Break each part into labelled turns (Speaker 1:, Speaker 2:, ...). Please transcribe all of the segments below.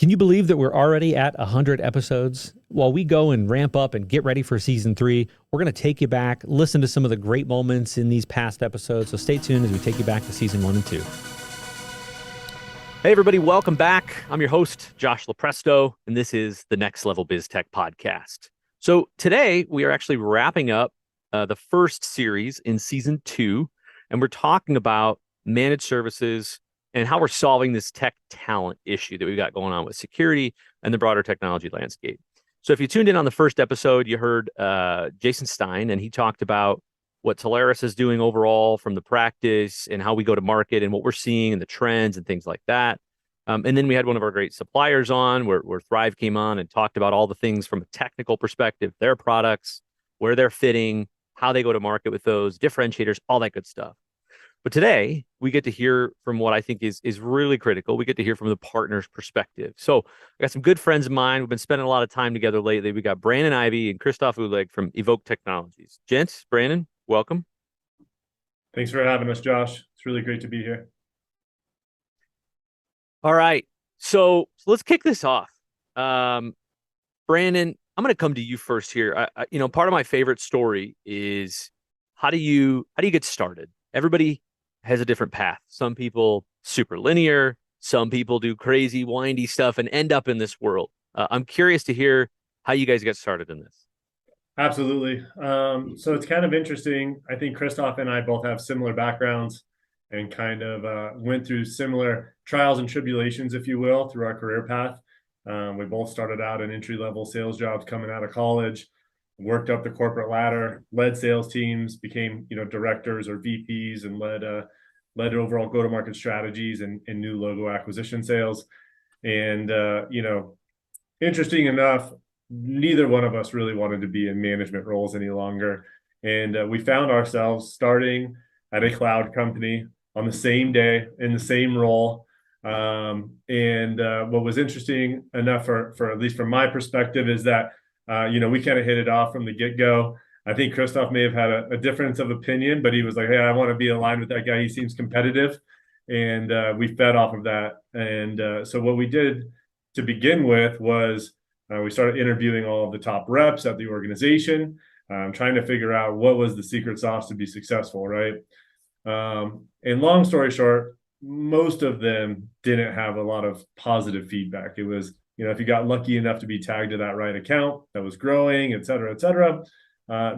Speaker 1: Can you believe that we're already at 100 episodes? While we go and ramp up and get ready for season 3, we're going to take you back, listen to some of the great moments in these past episodes. So stay tuned as we take you back to season 1 and 2. Hey, everybody, welcome back. I'm your host, Josh Lopresto, and this is the Next Level Biz Tech podcast. So today we are actually wrapping up the first series in season 2, and we're talking about managed services and how we're solving this tech talent issue that we've got going on with security and the broader technology landscape. So if you tuned in on the first episode, you heard Jason Stein, and he talked about what Telarus is doing overall from the practice and how we go to market and what we're seeing and the trends and things like that. And then we had one of our great suppliers on where Thrive came on and talked about all the things from a technical perspective, their products, where they're fitting, how they go to market with those, differentiators, all that good stuff. But today, we get to hear from what I think is really critical. We get to hear from the partner's perspective. So I got some good friends of mine. We've been spending a lot of time together lately. We got Brandon Ivey and Christoph Uhlig from EVOK Technologies. Gents, Brandon, welcome.
Speaker 2: Thanks for having us, Josh. It's really great to be here.
Speaker 1: All right. So let's kick this off. Brandon, I'm going to come to you first here. Part of my favorite story is how do you get started? Everybody has a different path. Some people super linear, some people do crazy windy stuff and end up in this world. I'm curious to hear how you guys got started in this.
Speaker 2: Absolutely. So it's kind of interesting. I think Christoph and I both have similar backgrounds and kind of went through similar trials and tribulations, if you will, through our career path. We both started out in entry-level sales jobs coming out of college, worked up the corporate ladder, led sales teams, became directors or VPs, and led overall go-to-market strategies and new logo acquisition sales. And interesting enough, neither one of us really wanted to be in management roles any longer, and we found ourselves starting at a cloud company on the same day in the same role. What was interesting enough for at least from my perspective is that we kind of hit it off from the get-go. I think Christoph may have had a difference of opinion, but he was like, hey, I want to be aligned with that guy. He seems competitive. And we fed off of that. And so what we did to begin with was we started interviewing all of the top reps at the organization, trying to figure out what was the secret sauce to be successful, right? And long story short, most of them didn't have a lot of positive feedback. It was, if you got lucky enough to be tagged to that right account that was growing, et cetera,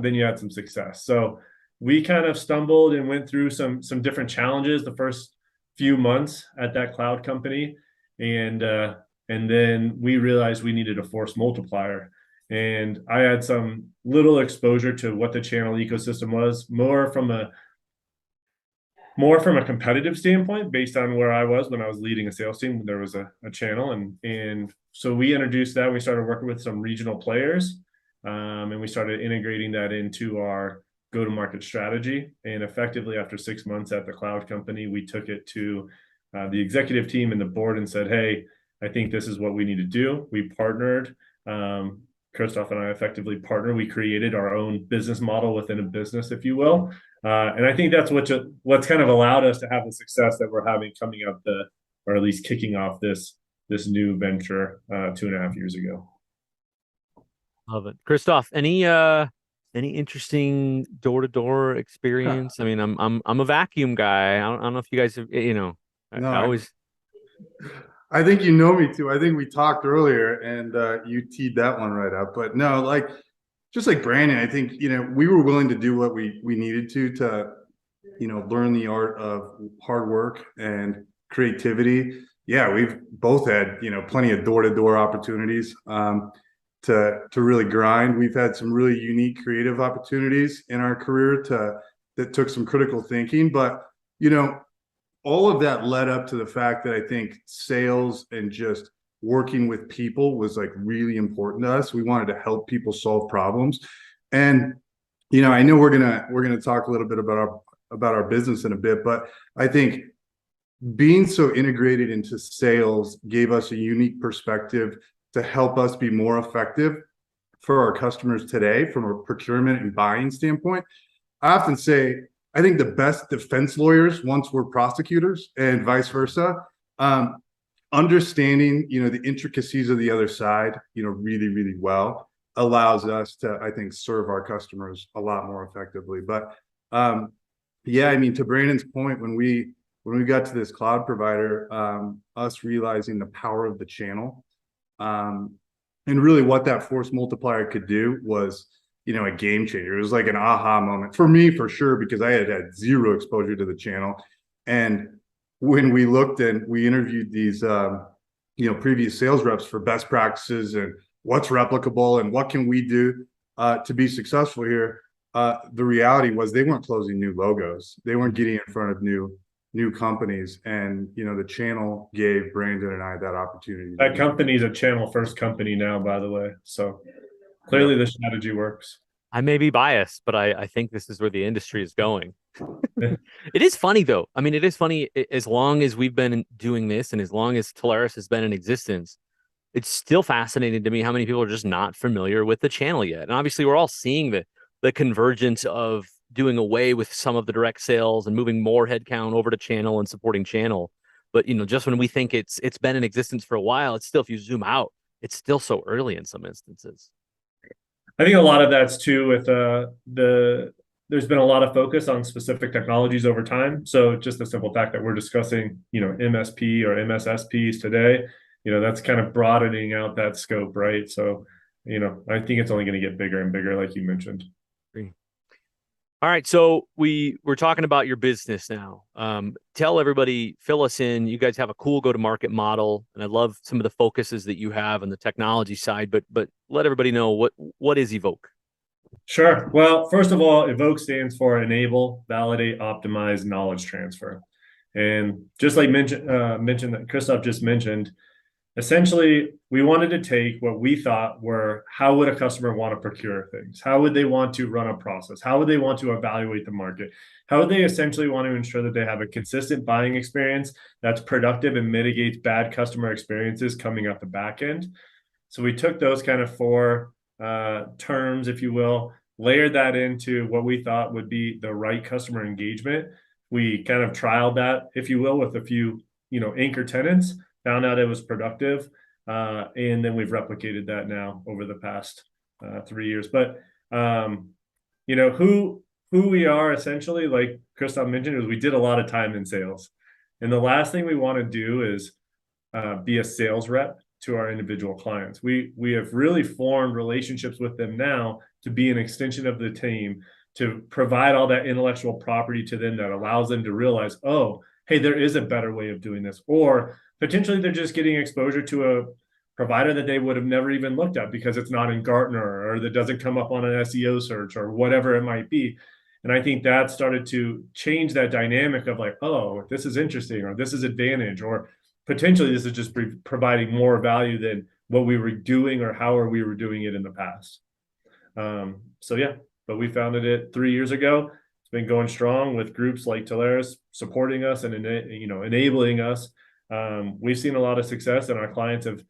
Speaker 2: then you had some success. So we kind of stumbled and went through some different challenges the first few months at that cloud company. And then we realized we needed a force multiplier. And I had some little exposure to what the channel ecosystem was, more from a competitive standpoint, based on where I was when I was leading a sales team. There was a channel, and so we introduced that. We started working with some regional players, and we started integrating that into our go-to-market strategy. And effectively, after 6 months at the cloud company, we took it to the executive team and the board and said, hey, I think this is what we need to do. We partnered. Christoph and I effectively partnered. We created our own business model within a business, if you will. And I think that's what's kind of allowed us to have the success that we're having coming up or at least kicking off this new venture 2.5 years ago.
Speaker 1: Love it. Christoph, any interesting door-to-door experience? I mean, I'm a vacuum guy. I don't know if you guys have,
Speaker 3: I think you know me too. I think we talked earlier and you teed that one right up. But no, just like Brandon, I think, we were willing to do what we needed to, learn the art of hard work and creativity. Yeah, we've both had, plenty of door-to-door opportunities to really grind. We've had some really unique creative opportunities in our career that took some critical thinking. But, all of that led up to the fact that I think sales and just working with people was really important to us. We wanted to help people solve problems. And, I know we're gonna talk a little bit about our business in a bit, but I think being so integrated into sales gave us a unique perspective to help us be more effective for our customers today from a procurement and buying standpoint. I often say, I think the best defense lawyers once were prosecutors and vice versa. understanding, the intricacies of the other side, really, really well allows us to, I think, serve our customers a lot more effectively. But yeah, I mean, to Brandon's point, when we got to this cloud provider, us realizing the power of the channel, and really what that force multiplier could do was, a game changer. It was like an aha moment for me, for sure, because I had zero exposure to the channel. And when we looked and we interviewed these, previous sales reps for best practices and what's replicable and what can we do to be successful here, the reality was they weren't closing new logos. They weren't getting in front of new companies. And, the channel gave Brandon and I that opportunity.
Speaker 2: That company's a channel first company now, by the way. So clearly the strategy works.
Speaker 1: I may be biased, but I think this is where the industry is going. It is funny, though. I mean, it is funny as long as we've been doing this and as long as Telarus has been in existence, it's still fascinating to me how many people are just not familiar with the channel yet. And obviously, we're all seeing the convergence of doing away with some of the direct sales and moving more headcount over to channel and supporting channel. But, just when we think it's been in existence for a while, it's still, if you zoom out, it's still so early in some instances.
Speaker 2: I think a lot of that's too with there's been a lot of focus on specific technologies over time. So just the simple fact that we're discussing, MSP or MSSPs today, that's kind of broadening out that scope, right? So, I think it's only going to get bigger and bigger, like you mentioned.
Speaker 1: All right, so we're talking about your business now. Tell everybody, fill us in. You guys have a cool go-to-market model, and I love some of the focuses that you have on the technology side. But let everybody know what is EVOK.
Speaker 2: Sure. Well, first of all, EVOK stands for Enable, Validate, Optimize Knowledge Transfer, and just like mentioned that Christoph just mentioned. Essentially, we wanted to take what we thought were how would a customer want to procure things? How would they want to run a process? How would they want to evaluate the market? How would they essentially want to ensure that they have a consistent buying experience that's productive and mitigates bad customer experiences coming up the back end? So we took those kind of four terms, if you will, layered that into what we thought would be the right customer engagement. We kind of trialed that, if you will, with a few, anchor tenants. Found out it was productive, and then we've replicated that now over the past 3 years. But who we are essentially, like Christoph mentioned, is we did a lot of time in sales, and the last thing we want to do is be a sales rep to our individual clients. We have really formed relationships with them now to be an extension of the team, to provide all that intellectual property to them that allows them to realize, oh, hey, there is a better way of doing this, or potentially they're just getting exposure to a provider that they would have never even looked at because it's not in Gartner or that doesn't come up on an SEO search or whatever it might be. And I think that started to change that dynamic of like, oh, this is interesting, or this is advantage, or potentially this is just providing more value than what we were doing or how we were doing it in the past. So yeah, but we founded it 3 years ago. It's been going strong with groups like Telarus supporting us and enabling us. We've seen a lot of success, and our clients have,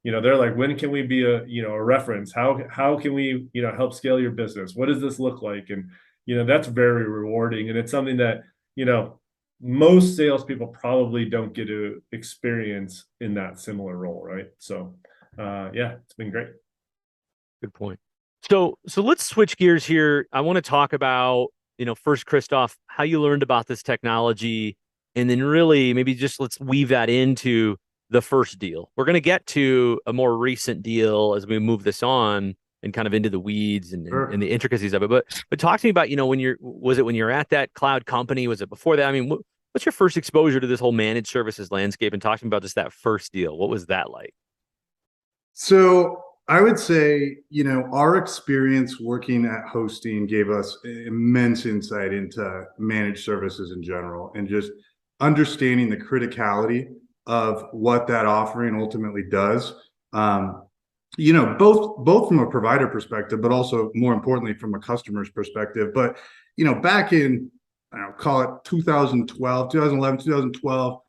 Speaker 2: they're like, when can we be a reference? How can we, help scale your business? What does this look like? And, that's very rewarding. And it's something that, most salespeople probably don't get to experience in that similar role. Right. So, yeah, it's been great.
Speaker 1: Good point. So let's switch gears here. I want to talk about, first, Christoph, how you learned about this technology. And then really maybe just let's weave that into the first deal. We're going to get to a more recent deal as we move this on and kind of into the weeds and the intricacies of it. But talk to me about, when you're at that cloud company? Was it before that? I mean, what's your first exposure to this whole managed services landscape? And talk to me about just that first deal. What was that like?
Speaker 3: So I would say, our experience working at hosting gave us immense insight into managed services in general, and just understanding the criticality of what that offering ultimately does. Both from a provider perspective, but also more importantly from a customer's perspective. But, back in, call it 2011, 2012,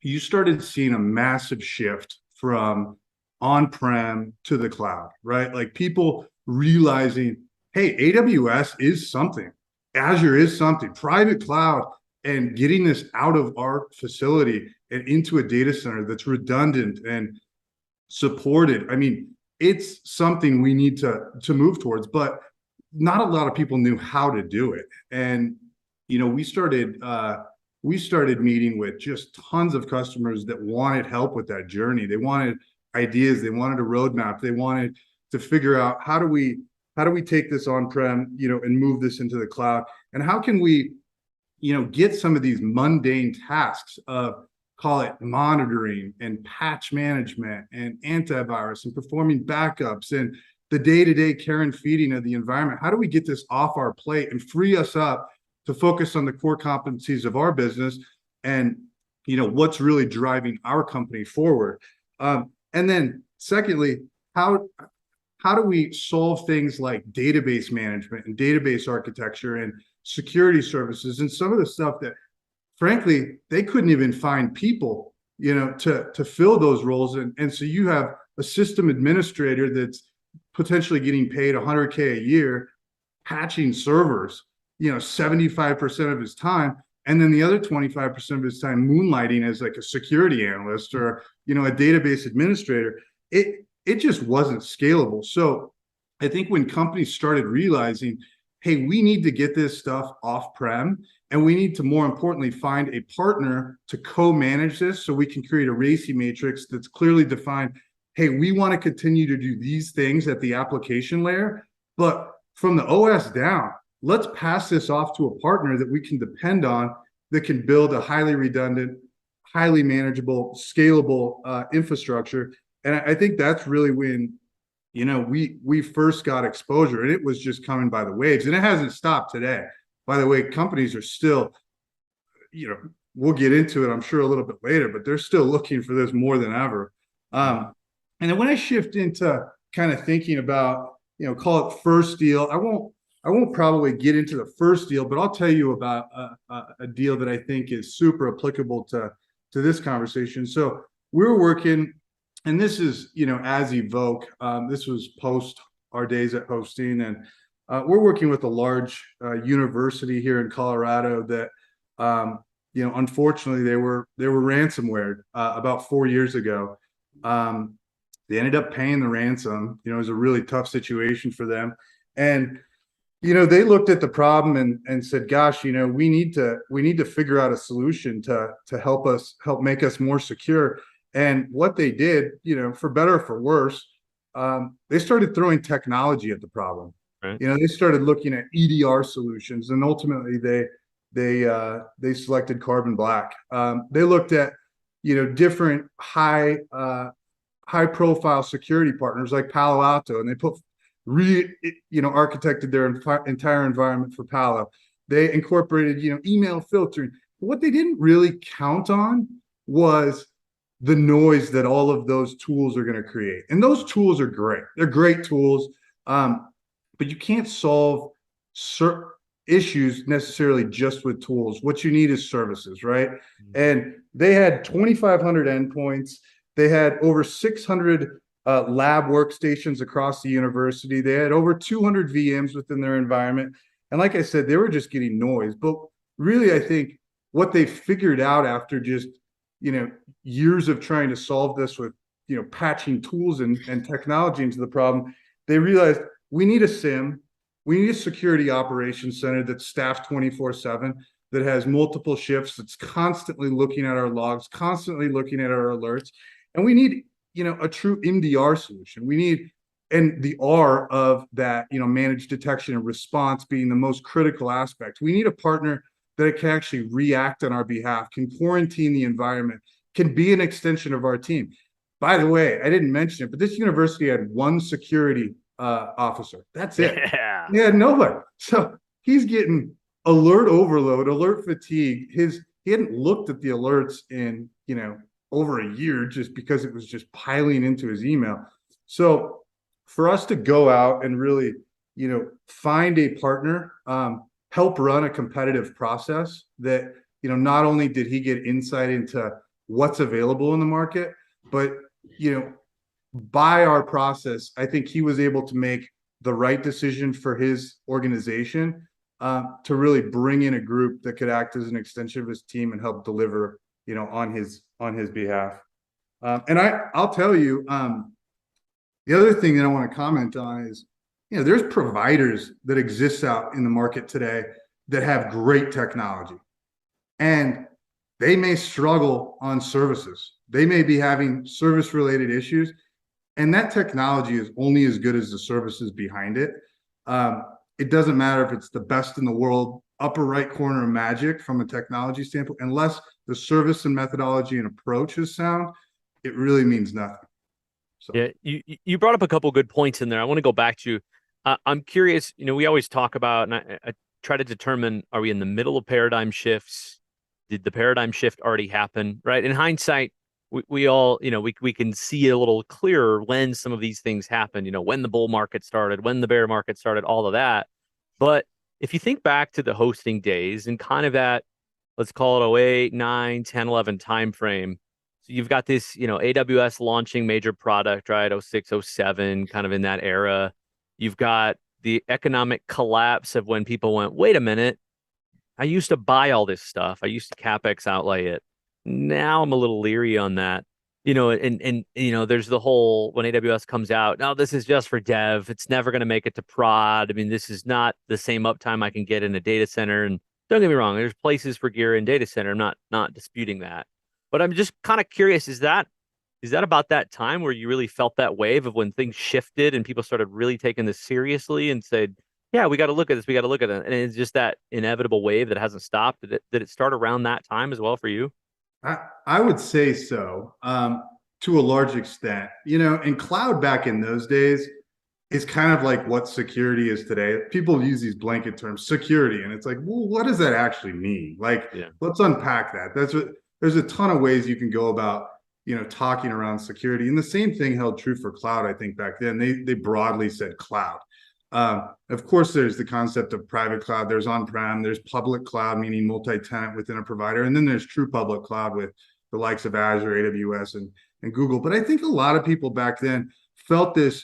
Speaker 3: you started seeing a massive shift from on-prem to the cloud, right? Like people realizing, hey, AWS is something, Azure is something, private cloud and getting this out of our facility and into a data center that's redundant and supported. I mean, it's something we need to move towards, but not a lot of people knew how to do it. And we started meeting with just tons of customers that wanted help with that journey. They wanted ideas, they wanted a roadmap, they wanted to figure out how do we take this on-prem, and move this into the cloud, and how can we get some of these mundane tasks of, call it, monitoring and patch management and antivirus and performing backups and the day-to-day care and feeding of the environment. How do we get this off our plate and free us up to focus on the core competencies of our business and what's really driving our company forward? And then secondly, how do we solve things like database management and database architecture and security services and some of the stuff that, frankly, they couldn't even find people, to fill those roles. And so you have a system administrator that's potentially getting paid $100K a year, patching servers, 75% of his time. And then the other 25% of his time moonlighting as like a security analyst or, a database administrator. It just wasn't scalable. So I think when companies started realizing, hey, we need to get this stuff off-prem, and we need to, more importantly, find a partner to co-manage this so we can create a RACI matrix that's clearly defined. Hey, we want to continue to do these things at the application layer, but from the OS down, let's pass this off to a partner that we can depend on, that can build a highly redundant, highly manageable, scalable infrastructure. And I think that's really when, we first got exposure, and it was just coming by the waves, and it hasn't stopped today. By the way, companies are still, we'll get into it, I'm sure, a little bit later, but they're still looking for this more than ever. And then when I shift into kind of thinking about, call it first deal, I won't probably get into the first deal, but I'll tell you about a deal that I think is super applicable to this conversation. So we were working, and this is, as EVOK, this was post our days at hosting, and we're working with a large university here in Colorado that, unfortunately, they were ransomware about 4 years ago. They ended up paying the ransom. It was a really tough situation for them, and they looked at the problem and said, "Gosh, we need to figure out a solution to help make us more secure." And what they did, for better or for worse, they started throwing technology at the problem.
Speaker 1: Right.
Speaker 3: They started looking at EDR solutions, and ultimately they selected Carbon Black. They looked at different high profile security partners like Palo Alto, and they put architected their entire environment for Palo. They incorporated email filtering. But what they didn't really count on was the noise that all of those tools are going to create. And those tools are great. They're great tools. But you can't solve certain issues necessarily just with tools. What you need is services, right? And they had 2,500 endpoints. They had over 600 lab workstations across the university. They had over 200 VMs within their environment. And like I said, they were just getting noise. But really, I think what they figured out after just years of trying to solve this with patching tools and technology into the problem, they realized we need a SIM, we need a security operations center that's staffed 24/7, that has multiple shifts, that's constantly looking at our logs, constantly looking at our alerts, and we need a true MDR solution. We need, and the R of that, managed detection and response being the most critical aspect. We need a partner that can actually react on our behalf, can quarantine the environment, can be an extension of our team. By the way, I didn't mention it, but this university had one security officer. That's it.
Speaker 1: Yeah.
Speaker 3: He had nobody. So he's getting alert overload, alert fatigue. He hadn't looked at the alerts in, over a year, just because it was just piling into his email. So for us to go out and really, find a partner, help run a competitive process that, not only did he get insight into what's available in the market, but, by our process, I think he was able to make the right decision for his organization, to really bring in a group that could act as an extension of his team and help deliver, on his behalf. And I'll tell you, the other thing that I want to comment on is, there's providers that exist out in the market today that have great technology, and they may struggle on services. They may be having service related issues, and that technology is only as good as the services behind it. It doesn't matter if it's the best in the world, upper right corner of magic from a technology standpoint, unless the service and methodology and approach is sound, it really means nothing. So.
Speaker 1: Yeah, you brought up a couple good points in there. I want to go back to. I'm curious. We always talk about, and I try to determine: are we in the middle of paradigm shifts? Did the paradigm shift already happen? Right. In hindsight, we all, we can see a little clearer when some of these things happen. When the bull market started, when the bear market started, all of that. But if you think back to the hosting days and kind of that, let's call it 08, 9, 10, 11 timeframe. So you've got this, AWS launching major product, right? 06, 07, kind of in that era. You've got the economic collapse of when people went, wait a minute, I used to buy all this stuff. I used to CapEx outlay it. Now I'm a little leery on that. And there's the whole when AWS comes out, no, this is just for dev. It's never going to make it to prod. I mean, this is not the same uptime I can get in a data center. And don't get me wrong, there's places for gear in data center. I'm not disputing that. But I'm just kind of curious, is that about that time where you really felt that wave of when things shifted and people started really taking this seriously and said, yeah, we got to look at this, we got to look at it. And it's just that inevitable wave that hasn't stopped. Did it start around that time as well for you?
Speaker 3: I would say so, to a large extent. And cloud back in those days is kind of like what security is today. People use these blanket terms, security, and it's like, well, what does that actually mean? Like,
Speaker 1: Yeah.
Speaker 3: let's unpack that. There's a ton of ways you can go about, talking around security. And the same thing held true for cloud, I think, back then. They broadly said cloud. Of course, there's the concept of private cloud. There's on-prem, there's public cloud, meaning multi-tenant within a provider. And then there's true public cloud with the likes of Azure, AWS, and Google. But I think a lot of people back then felt this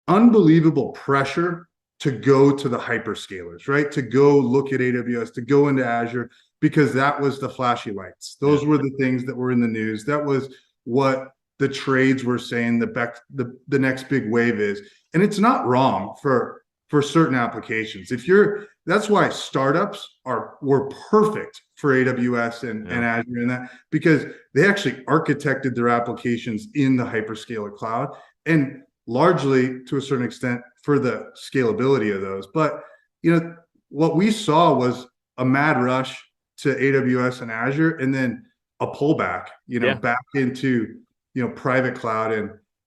Speaker 3: unbelievable pressure to go to the hyperscalers, right? To go look at AWS, to go into Azure, because that was the flashy lights. Those were the things that were in the news. That was what the trades were saying the next big wave is. And it's not wrong for certain applications. That's why startups were perfect for AWS and Azure and that, because they actually architected their applications in the hyperscaler cloud, and largely to a certain extent for the scalability of those. But what we saw was a mad rush to AWS and Azure, and then a pullback, back into private cloud,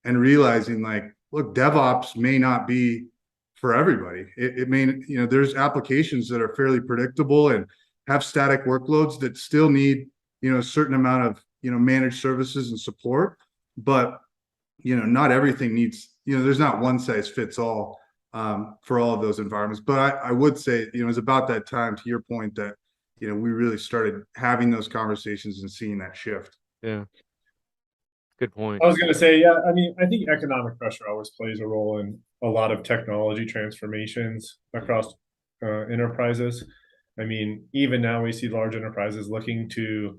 Speaker 3: and realizing, like, look, DevOps may not be for everybody. It may, there's applications that are fairly predictable and have static workloads that still need, a certain amount of, managed services and support. But, not everything needs, there's not one size fits all for all of those environments. But I would say, it was about that time, to your point, that, we really started having those conversations and seeing that shift.
Speaker 1: Yeah. Good point.
Speaker 2: I was going to say, yeah, I mean, I think economic pressure always plays a role in a lot of technology transformations across enterprises. I mean, even now we see large enterprises looking to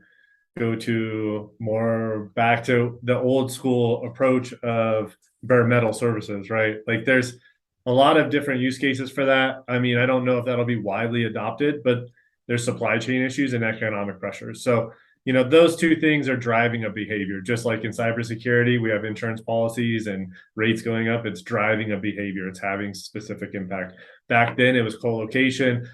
Speaker 2: go to more back to the old school approach of bare metal services, right? Like, there's a lot of different use cases for that. I mean, I don't know if that'll be widely adopted, but there's supply chain issues and economic pressures. So, those two things are driving a behavior. Just like in cybersecurity, we have insurance policies and rates going up. It's driving a behavior. It's having specific impact. Back then, it was co-location,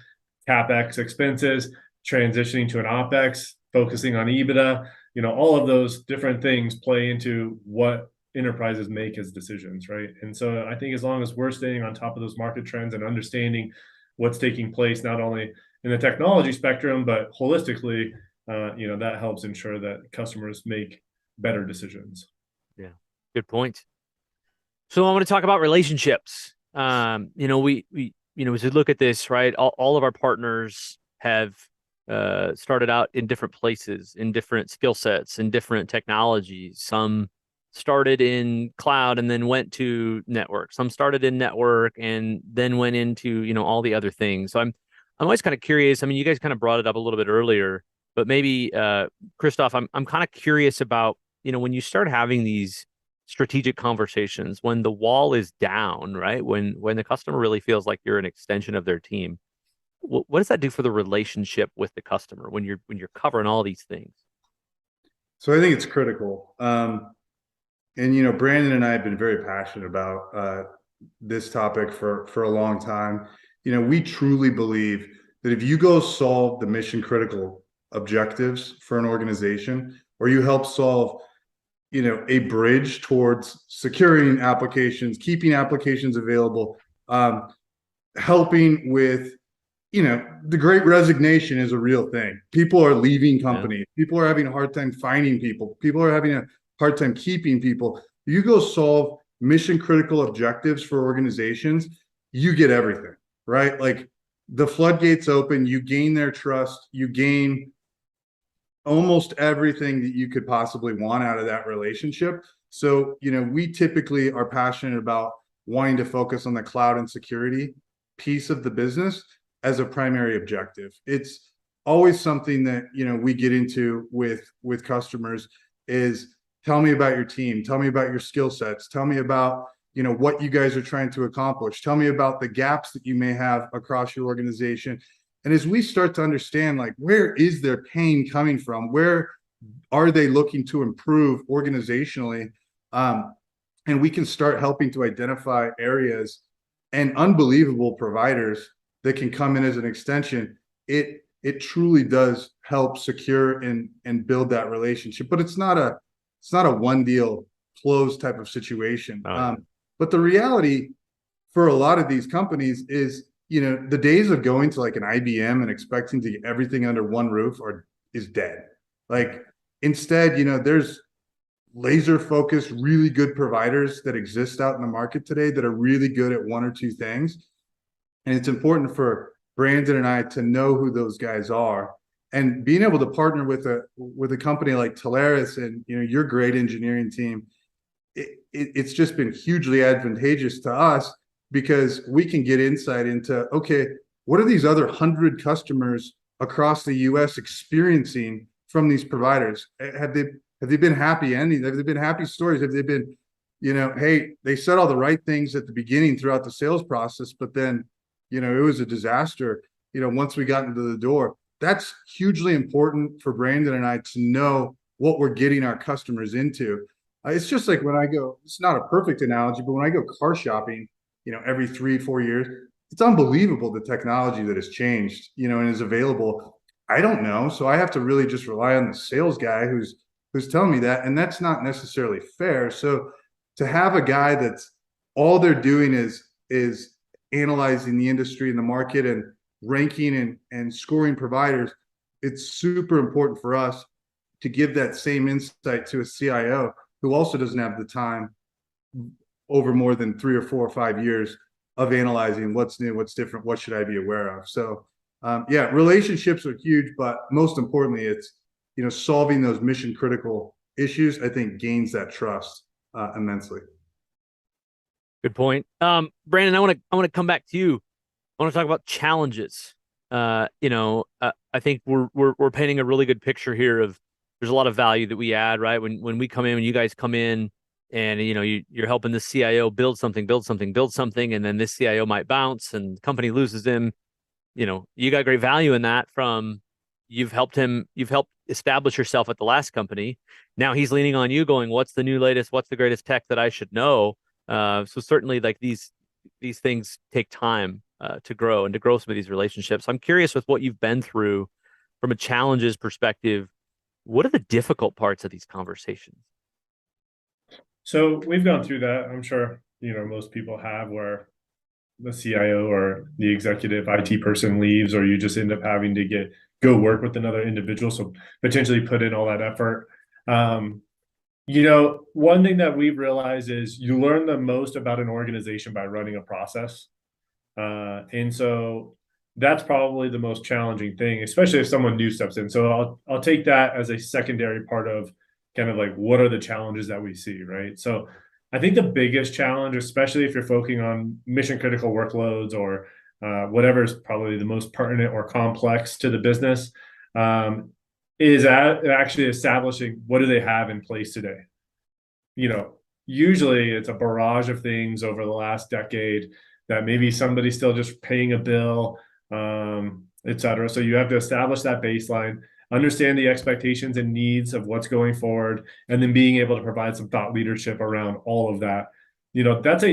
Speaker 2: CapEx expenses, transitioning to an OpEx, focusing on EBITDA. All of those different things play into what enterprises make as decisions, right? And so I think as long as we're staying on top of those market trends and understanding what's taking place, not only in the technology spectrum, but holistically, that helps ensure that customers make better decisions.
Speaker 1: Yeah, good point. So I want to talk about relationships. As we look at this, right, all of our partners have started out in different places, in different skill sets, in different technologies. Some started in cloud and then went to network. Some started in network and then went into, all the other things. So I'm always kind of curious. I mean, you guys kind of brought it up a little bit earlier, but maybe Christoph, I'm kind of curious about, when you start having these strategic conversations, when the wall is down, right? When the customer really feels like you're an extension of their team, what does that do for the relationship with the customer when you're covering all these things?
Speaker 3: So I think it's critical. And Brandon and I have been very passionate about this topic for a long time. We truly believe that if you go solve the mission critical objectives for an organization, or you help solve, a bridge towards securing applications, keeping applications available, helping with, the great resignation is a real thing. People are leaving companies. Yeah. People are having a hard time finding people. People are having a hard time keeping people. You go solve mission critical objectives for organizations, you get everything, right? Like the floodgates open, you gain their trust, you gain almost everything that you could possibly want out of that relationship. So, we typically are passionate about wanting to focus on the cloud and security piece of the business as a primary objective. It's always something that, we get into with customers is, tell me about your team, tell me about your skill sets, tell me about, what you guys are trying to accomplish, tell me about the gaps that you may have across your organization. And as we start to understand, like, where is their pain coming from? Where are they looking to improve organizationally? And we can start helping to identify areas and unbelievable providers that can come in as an extension. It truly does help secure and build that relationship. But it's not a one deal close type of situation. But the reality for a lot of these companies is, the days of going to like an IBM and expecting to get everything under one roof is dead. Like instead, there's laser focused, really good providers that exist out in the market today that are really good at one or two things. And it's important for Brandon and I to know who those guys are, and being able to partner with a company like Telarus and, your great engineering team. It's just been hugely advantageous to us, because we can get insight into, okay, what are these other 100 customers across the US experiencing from these providers? Have they been happy endings? Have they been happy stories? Have they been, hey, they said all the right things at the beginning throughout the sales process, but then, it was a disaster, once we got into the door. That's hugely important for Brandon and I to know what we're getting our customers into. It's just like when I go, it's not a perfect analogy, but when I go car shopping, every 3-4 years, it's unbelievable the technology that has changed, and is available. I don't know. So I have to really just rely on the sales guy who's telling me that. And that's not necessarily fair. So to have a guy that's all they're doing is analyzing the industry and the market and ranking and scoring providers, it's super important for us to give that same insight to a CIO who also doesn't have the time over more than 3 or 4 or 5 years of analyzing what's new, what's different, what should I be aware of. So relationships are huge, but most importantly, it's, solving those mission critical issues, I think gains that trust immensely.
Speaker 1: Good point. Brandon, I want to come back to you. I want to talk about challenges. I think we're painting a really good picture here of, there's a lot of value that we add, right? When we come in, when you guys come in, and you're helping the CIO build something, and then this CIO might bounce and the company loses him. You got great value in that. From you've helped establish yourself at the last company. Now he's leaning on you, going, "What's the new latest? What's the greatest tech that I should know?" So certainly, like these things take time to grow and to grow some of these relationships. I'm curious, with what you've been through from a challenges perspective, what are the difficult parts of these conversations?
Speaker 2: So we've gone through that. I'm sure, most people have, where the CIO or the executive IT person leaves, or you just end up having to go work with another individual. So potentially put in all that effort. One thing that we've realized is you learn the most about an organization by running a process. And so that's probably the most challenging thing, especially if someone new steps in. So I'll take that as a secondary part of kind of like what are the challenges that we see, right? So I think the biggest challenge, especially if you're focusing on mission critical workloads or whatever is probably the most pertinent or complex to the business, is actually establishing what do they have in place today. Usually it's a barrage of things over the last decade that maybe somebody's still just paying a bill, et cetera. So you have to establish that baseline, understand the expectations and needs of what's going forward, and then being able to provide some thought leadership around all of that. That's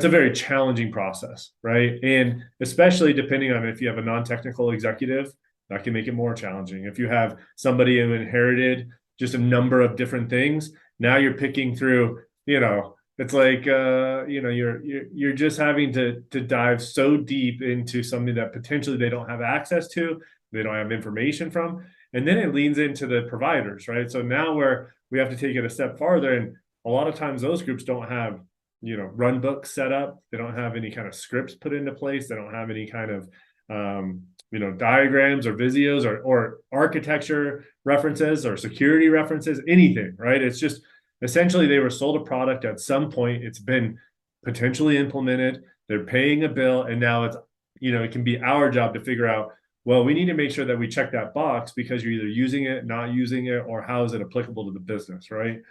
Speaker 2: a very challenging process, right? And especially depending on if you have a non-technical executive, that can make it more challenging. If you have somebody who inherited just a number of different things, now you're picking through, it's like you're just having to dive so deep into something that potentially they don't have access to, they don't have information from, and then it leans into the providers, right? So now where we have to take it a step farther, and a lot of times those groups don't have run books set up, they don't have any kind of scripts put into place, they don't have any kind of diagrams or Visios or architecture references or security references, anything, right? It's just essentially they were sold a product at some point, it's been potentially implemented, they're paying a bill, and now it's it can be our job to figure out, well, we need to make sure that we check that box because you're either using it, not using it, or how is it applicable to the business, right?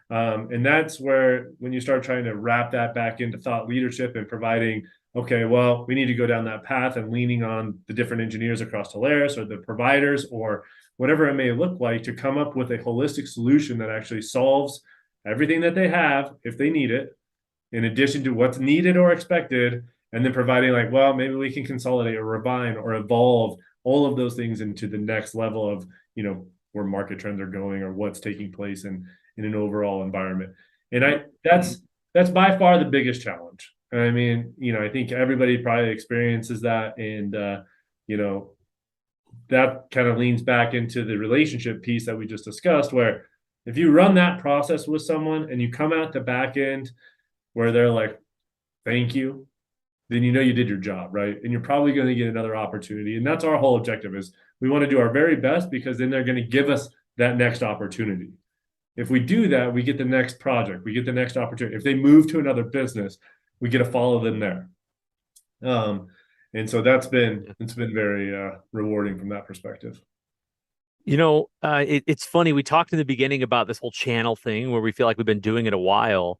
Speaker 2: And that's where when you start trying to wrap that back into thought leadership and providing, okay, well, we need to go down that path and leaning on the different engineers across Solaris or the providers or whatever it may look like to come up with a holistic solution that actually solves everything that they have if they need it, in addition to what's needed or expected, and then providing like, well, maybe we can consolidate or refine or evolve all of those things into the next level of, where market trends are going or what's taking place in an overall environment. And that's by far the biggest challenge. I mean, I think everybody probably experiences that. And, that kind of leans back into the relationship piece that we just discussed, where if you run that process with someone and you come out the back end where they're like, thank you, then you did your job, right? And you're probably going to get another opportunity. And that's our whole objective is we want to do our very best because then they're going to give us that next opportunity. If we do that, we get the next project, we get the next opportunity. If they move to another business, we get to follow them there. And so it's been very rewarding from that perspective.
Speaker 1: It's funny. We talked in the beginning about this whole channel thing where we feel like we've been doing it a while,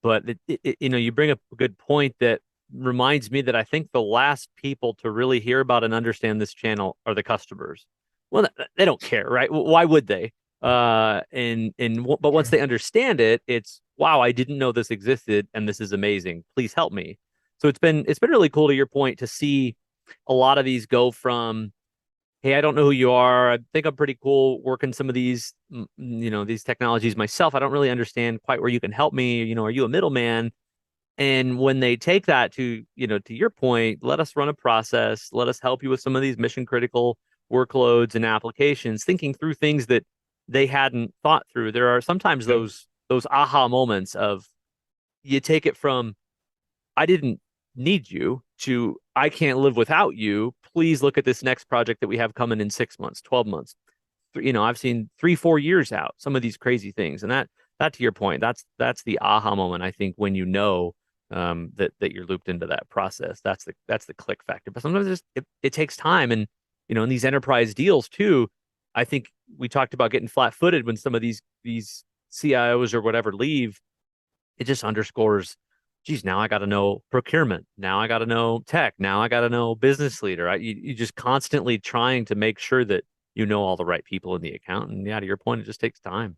Speaker 1: but you bring up a good point that reminds me that I think the last people to really hear about and understand this channel are the customers. Well, they don't care, right? Why would they? But once they understand it, it's wow, I didn't know this existed, and this is amazing. Please help me. So it's been really cool to your point to see a lot of these go from, hey, I don't know who you are. I think I'm pretty cool working some of these, these technologies myself. I don't really understand quite where you can help me. Are you a middleman? And when they take that to your point, let us run a process. Let us help you with some of these mission critical workloads and applications, thinking through things that they hadn't thought through. There are sometimes those aha moments of you take it from I didn't need you to I can't live without you. Please look at this next project that we have coming in 6 months, 12 months. I've seen 3-4 years out, some of these crazy things. And that to your point, that's the aha moment, I think, when that you're looped into that process. That's the click factor. But sometimes it takes time. And in these enterprise deals too, I think we talked about getting flat-footed when some of these CIOs or whatever leave. It just underscores, geez, now I got to know procurement. Now I got to know tech. Now I got to know business leader. Right? You just constantly trying to make sure that you know all the right people in the account. And yeah, to your point, it just takes time.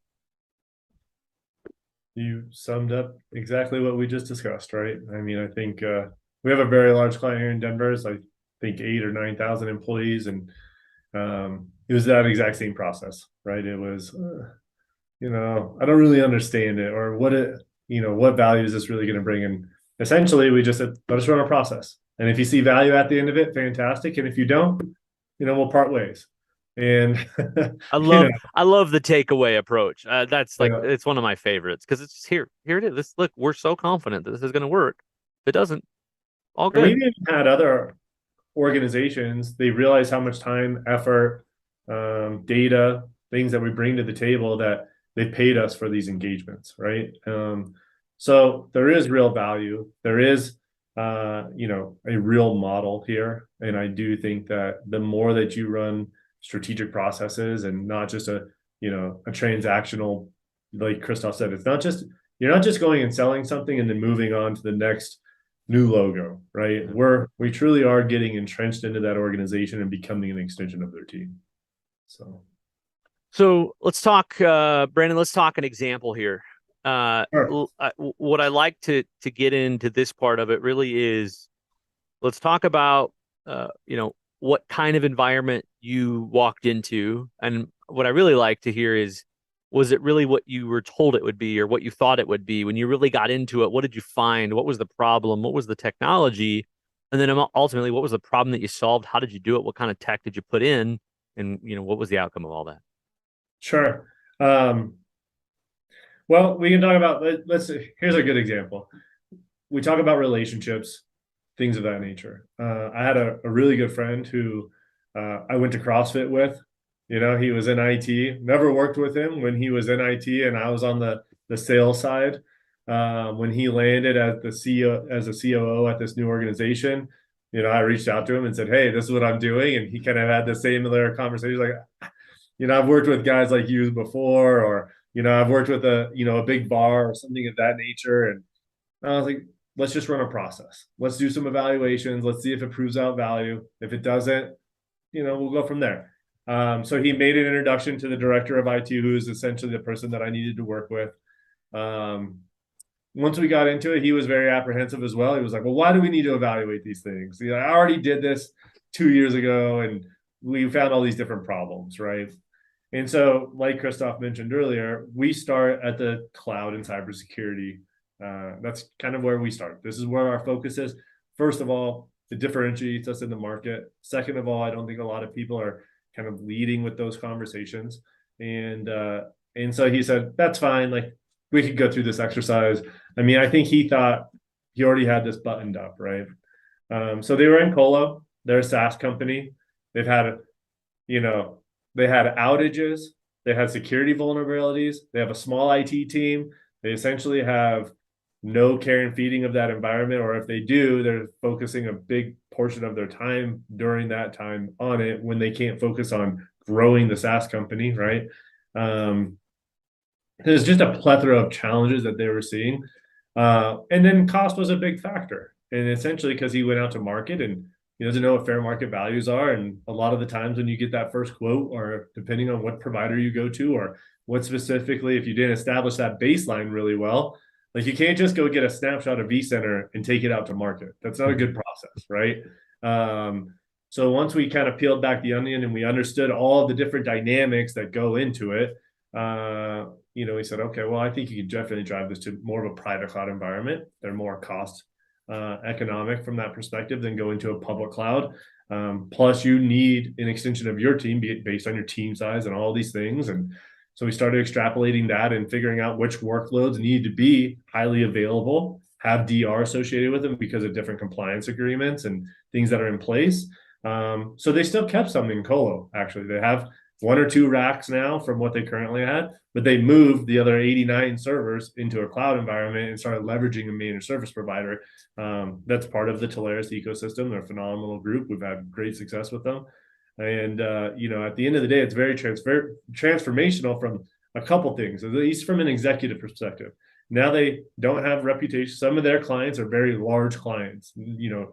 Speaker 2: You summed up exactly what we just discussed, right? I mean, I think we have a very large client here in Denver. It's I think 8,000 or 9,000 employees, and it was that exact same process, right? It was, I don't really understand it, or what value is this really going to bring? And essentially, we just said, let us run a process, and if you see value at the end of it, fantastic, and if you don't, we'll part ways. And
Speaker 1: I love the takeaway approach. That's like
Speaker 2: yeah.
Speaker 1: it's one of my favorites because it's just here it is. Look, we're so confident that this is going to work. If it doesn't, all
Speaker 2: And
Speaker 1: good.
Speaker 2: we've even had other organizations, they realize how much time, effort, data, things that we bring to the table that they paid us for these engagements, right? So there is real value. There is, a real model here. And I do think that the more that you run strategic processes and not just a transactional, like Christoph said, it's not just, you're not just going and selling something and then moving on to the next new logo, right? We truly are getting entrenched into that organization and becoming an extension of their team.
Speaker 1: So let's talk, Brandon. Let's talk an example here.
Speaker 2: Sure.
Speaker 1: What I like to get into this part of it really is, let's talk about what kind of environment you walked into, and what I really like to hear is, was it really what you were told it would be, or what you thought it would be when you really got into it? What did you find? What was the problem? What was the technology? And then ultimately, what was the problem that you solved? How did you do it? What kind of tech did you put in? And what was the outcome of all that?
Speaker 2: Sure. Well, we can talk about, here's a good example. We talk about relationships, things of that nature. I had a really good friend who I went to CrossFit with. He was in IT. Never worked with him when he was in IT, and I was on the sales side. When he landed as the CEO, as a COO at this new organization, I reached out to him and said, "Hey, this is what I'm doing," and he kind of had the similar conversation, like, I've worked with guys like you before, or I've worked with a big bar or something of that nature, and I was like, let's just run a process. Let's do some evaluations. Let's see if it proves out value. If it doesn't, we'll go from there. So he made an introduction to the director of IT, who is essentially the person that I needed to work with. Once we got into it, he was very apprehensive as well. He was like, well, why do we need to evaluate these things? I already did this 2 years ago, and we found all these different problems, right? And so, like Christoph mentioned earlier, we start at the cloud and cybersecurity. That's kind of where we start. This is where our focus is. First of all, it differentiates us in the market. Second of all, I don't think a lot of people are kind of leading with those conversations. And so he said, that's fine. Like, we could go through this exercise. I mean, I think he thought he already had this buttoned up, right? So they were in Colo. They're a SaaS company. They've had, they had outages. They had security vulnerabilities. They have a small IT team. They essentially have no care and feeding of that environment, or if they do, they're focusing a big portion of their time during that time on it when they can't focus on growing the SaaS company, right? There's just a plethora of challenges that they were seeing. And then cost was a big factor. And essentially, because he went out to market and he doesn't know what fair market values are. And a lot of the times when you get that first quote, or depending on what provider you go to, or what specifically, if you didn't establish that baseline really well, like, you can't just go get a snapshot of vCenter and take it out to market. That's not a good process, right? So once we kind of peeled back the onion and we understood all the different dynamics that go into it, we said, okay, well, I think you can definitely drive this to more of a private cloud environment. They're more cost economic from that perspective than going to a public cloud. Plus, you need an extension of your team based on your team size and all these things. And so we started extrapolating that and figuring out which workloads need to be highly available, have DR associated with them because of different compliance agreements and things that are in place. So they still kept some in Colo, actually. They have 1 or 2 racks now from what they currently had, but they moved the other 89 servers into a cloud environment and started leveraging a managed service provider. That's part of the Telarus ecosystem. They're a phenomenal group. We've had great success with them. And, at the end of the day, it's very transformational from a couple things, at least from an executive perspective. Now they don't have reputation. Some of their clients are very large clients,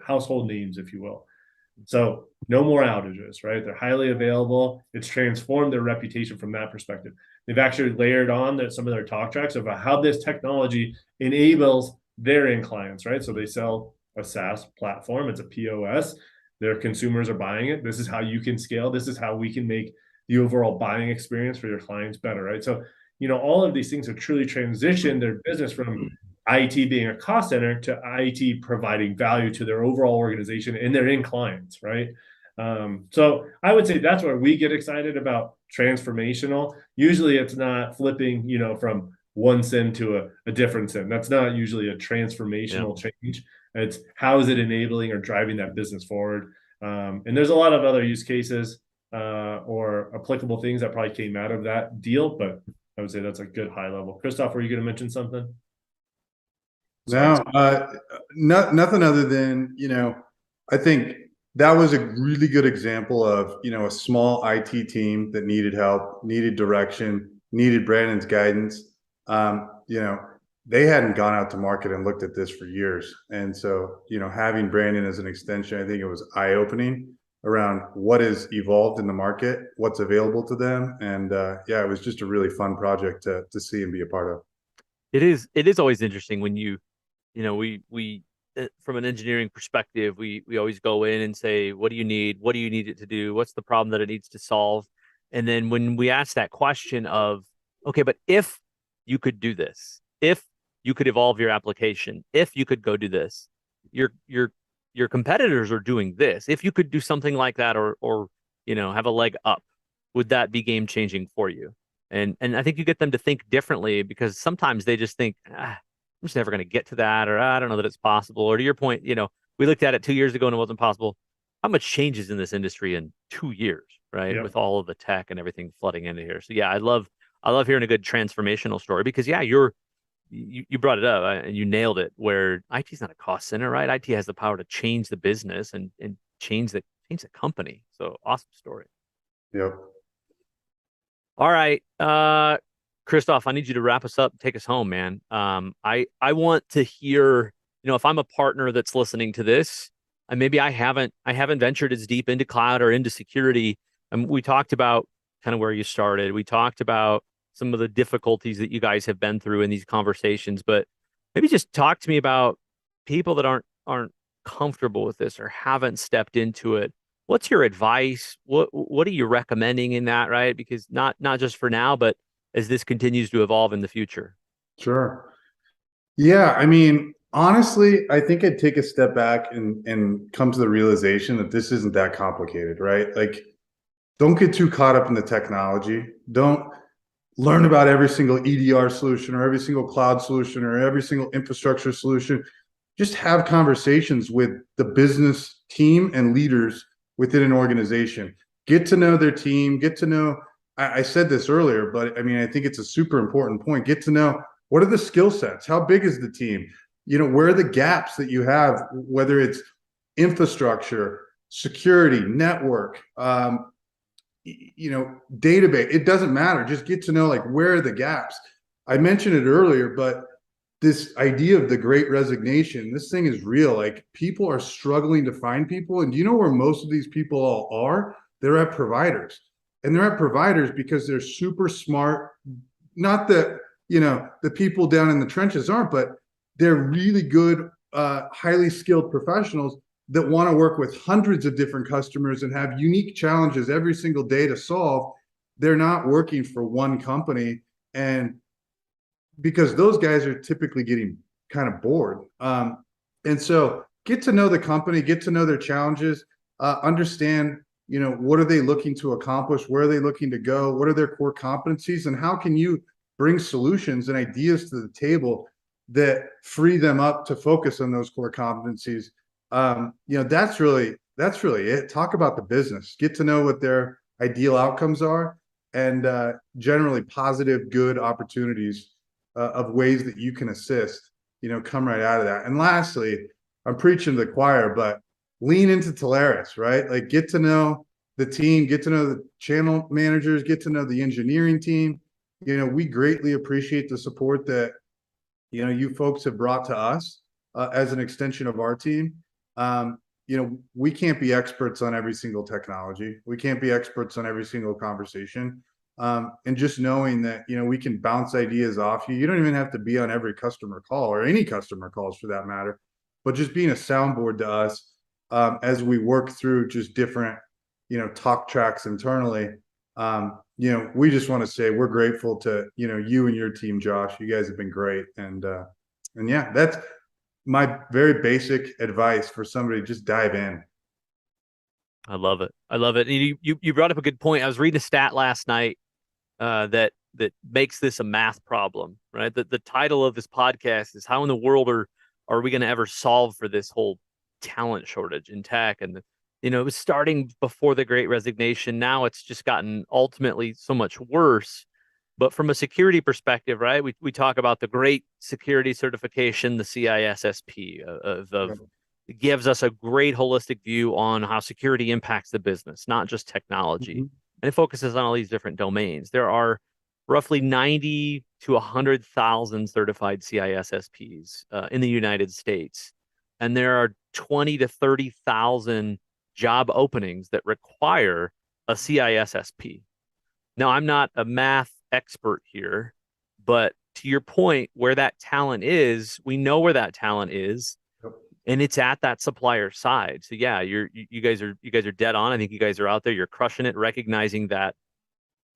Speaker 2: household names, if you will. So no more outages, right? They're highly available. It's transformed their reputation from that perspective. They've actually layered on some of their talk tracks about how this technology enables their end clients, right? So they sell a SaaS platform. It's a POS. Their consumers are buying it. This is how you can scale. This is how we can make the overall buying experience for your clients better, right? So, all of these things have truly transitioned their business from IT being a cost center to IT providing value to their overall organization and their end clients, right? So I would say that's where we get excited about transformational. Usually it's not flipping, from one SIM to a different SIM. That's not usually a transformational change. It's how is it enabling or driving that business forward? And there's a lot of other use cases or applicable things that probably came out of that deal, but I would say that's a good high level. Christoph, were you going to mention something? Sorry.
Speaker 3: No, nothing other than, I think that was a really good example of, a small IT team that needed help, needed direction, needed Brandon's guidance. They hadn't gone out to market and looked at this for years. And so, having Brandon as an extension, I think it was eye-opening around what has evolved in the market, what's available to them. And yeah, it was just a really fun project to see and be a part of.
Speaker 1: It is always interesting when we from an engineering perspective, we always go in and say, what do you need? What do you need it to do? What's the problem that it needs to solve? And then when we ask that question of, okay, but if you could do this, if you could evolve your application, if you could go do this, your competitors are doing this. If you could do something like that, or have a leg up, would that be game changing for you? And I think you get them to think differently, because sometimes they just think, I'm just never going to get to that, or I don't know that it's possible. Or to your point, we looked at it 2 years ago and it wasn't possible. How much changes in this industry in 2 years, right?
Speaker 2: Yep.
Speaker 1: With all of the tech and everything flooding into here. So yeah, I love hearing a good transformational story, because yeah, you brought it up, and you nailed it. Where IT is not a cost center, right? IT has the power to change the business and change the company. So awesome story.
Speaker 3: Yep.
Speaker 1: All right. Christoph, I need you to wrap us up, take us home, man. I want to hear, if I'm a partner that's listening to this, and maybe I haven't ventured as deep into cloud or into security. And we talked about kind of where you started. We talked about some of the difficulties that you guys have been through in these conversations, but maybe just talk to me about people that aren't comfortable with this or haven't stepped into it. What's your advice? What are you recommending in that, right? Because not just for now, but as this continues to evolve in the future.
Speaker 3: Sure. Yeah, I mean, honestly, I think I'd take a step back and come to the realization that this isn't that complicated, right? Like, don't get too caught up in the technology. Don't learn about every single EDR solution or every single cloud solution or every single infrastructure solution. Just have conversations with the business team and leaders within an organization. Get to know their team, get to know, I said this earlier, but I mean, I think it's a super important point. Get to know, what are the skill sets? How big is the team? Where are the gaps that you have, whether it's infrastructure, security, network, database. It doesn't matter. Just get to know, like, where are the gaps. I mentioned it earlier, but this idea of the great resignation, this thing is real. Like, people are struggling to find people. And do you know where most of these people all are? They're at providers. And they're at providers because they're super smart. Not that, the people down in the trenches aren't, but they're really good, highly skilled professionals that want to work with hundreds of different customers and have unique challenges every single day to solve. They're not working for one company. And because those guys are typically getting kind of bored. And so get to know the company, get to know their challenges, understand, what are they looking to accomplish? Where are they looking to go? What are their core competencies? And how can you bring solutions and ideas to the table that free them up to focus on those core competencies? That's really it. Talk about the business, get to know what their ideal outcomes are, and generally positive, good opportunities of ways that you can assist, come right out of that. And lastly, I'm preaching to the choir, but lean into Telarus, right? Like, get to know the team, get to know the channel managers, get to know the engineering team. We greatly appreciate the support that, you folks have brought to us as an extension of our team. We can't be experts on every single technology. We can't be experts on every single conversation. And just knowing that, we can bounce ideas off you. You don't even have to be on every customer call or any customer calls for that matter, but just being a soundboard to us as we work through just different, talk tracks internally. We just want to say we're grateful to, you and your team, Josh. You guys have been great. And yeah, that's my very basic advice for somebody. Just dive in.
Speaker 1: I love it. I love it. And you brought up a good point. I was reading a stat last night that makes this a math problem, right? The title of this podcast is "How in the world are we going to ever solve for this whole talent shortage in tech?" And it was starting before the Great Resignation. Now it's just gotten ultimately so much worse. But from a security perspective, right, we talk about the great security certification, the CISSP, it gives us a great holistic view on how security impacts the business, not just technology. And it focuses on all these different domains. There are roughly 90 to 100,000 certified CISSPs in the United States. And there are 20 to 30,000 job openings that require a CISSP. Now, I'm not a math expert here, but to your point, where that talent is, we know where that talent is, and it's at that supplier side. So yeah, you guys are dead on. I think you guys are out there. You're crushing it, recognizing that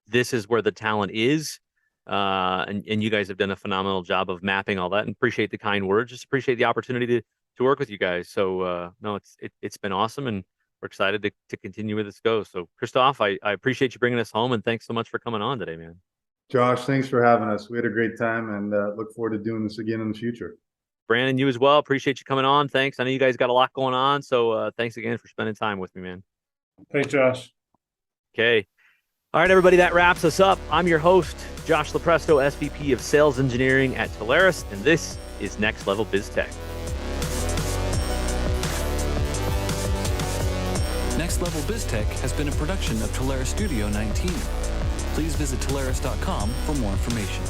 Speaker 1: this is where the talent is. And you guys have done a phenomenal job of mapping all that, and appreciate the kind words. Just appreciate the opportunity to work with you guys. So no, it's been awesome, and we're excited to continue where this goes. So Christoph, I appreciate you bringing us home, and thanks so much for coming on today, man.
Speaker 3: Josh, thanks for having us. We had a great time, and look forward to doing this again in the future.
Speaker 1: Brandon, you as well. Appreciate you coming on. Thanks. I know you guys got a lot going on, so thanks again for spending time with me, man.
Speaker 2: Thanks, Josh.
Speaker 1: Okay. All right, everybody, that wraps us up. I'm your host, Josh Lopresto, SVP of Sales Engineering at Telarus, and this is Next Level Biz Tech.
Speaker 4: Next Level Biz Tech has been a production of Telarus Studio 19. Please visit Telarus.com for more information.